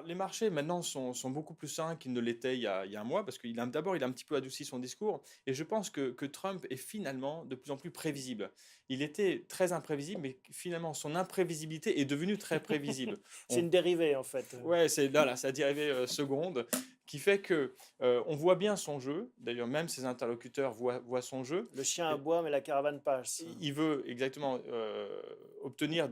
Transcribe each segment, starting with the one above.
Alors, les marchés maintenant sont beaucoup plus sains qu'ils ne l'étaient il y a un mois, parce d'abord, il a un petit peu adouci son discours, et je pense que Trump est finalement de plus en plus prévisible. Il était très imprévisible, mais finalement, son imprévisibilité est devenue très prévisible. C'est On une dérivée en fait. Ouais, c'est là, sa dérivée seconde, qui fait que on voit bien son jeu. D'ailleurs, même ses interlocuteurs voient son jeu. Le chien Et aboie, mais la caravane passe. il veut exactement obtenir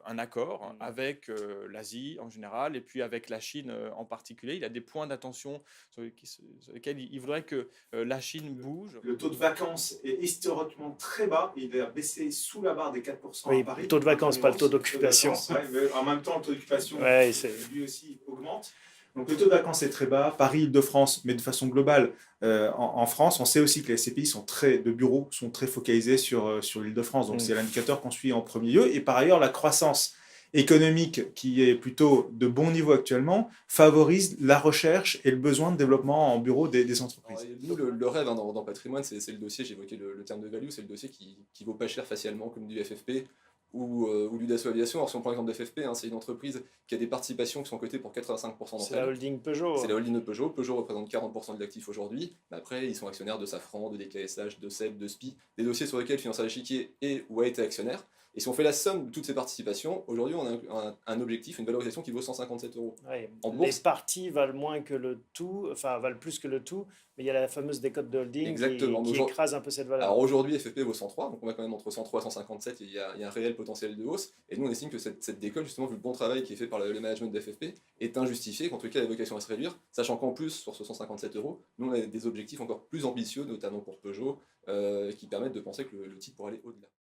un accord Mm. avec l'Asie en général et puis avec la Chine en particulier. Il a des points d'attention sur lesquels il voudrait que la Chine bouge. Le taux de vacances est historiquement très bas. Il a baissé sous la barre des 4% à Oui, le Paris. taux de vacances, pas le taux Le taux de d'occupation. vacances, ouais, mais en même temps, le taux d'occupation, Ouais, c'est... lui aussi, augmente. Donc le taux de vacances est très bas. Paris, Île-de-France, mais de façon globale, en France, on sait aussi que les SCPI de bureaux sont très focalisés sur l'Île-de-France. Donc Mm. c'est l'indicateur qu'on suit en premier lieu. Et par ailleurs, la croissance économique, qui est plutôt de bon niveau actuellement, favorise la recherche et le besoin de développement en bureau des Alors, entreprises. nous, le rêve hein, dans Patrimoine, c'est le dossier, j'évoquais le terme de value, c'est le dossier qui vaut pas cher facialement, comme du FFP ou du Dassault Aviation. Alors si on prend l'exemple de FFP, hein, c'est une entreprise qui a des participations qui sont cotées pour 85% C'est d'entre la elles. holding Peugeot. C'est la holding de Peugeot. Peugeot représente 40% de l'actif aujourd'hui. Mais après, ils sont actionnaires de Safran, de DKSH, de SEB, de SPI, des dossiers sur lesquels Financière Chiquier est ou a été actionnaire. Et si on fait la somme de toutes ces participations, aujourd'hui, on a un objectif, une valorisation qui vaut 157 euros. Ouais. En Les bourse, parties valent moins que le tout, enfin valent plus que le tout, mais il y a la fameuse décote de holding exactement. qui écrase un peu cette valeur. Alors aujourd'hui, FFP vaut 103, donc on va quand même entre 103 et 157, et il y a un réel potentiel de hausse. Et nous, on estime que cette décote, justement, vu le bon travail qui est fait par le management d'FFP, est injustifiée, qu'en tout cas, la vocation à se réduire, sachant qu'en plus, sur ce 157 euros, nous, on a des objectifs encore plus ambitieux, notamment pour Peugeot, qui permettent de penser que le titre pourrait aller au-delà.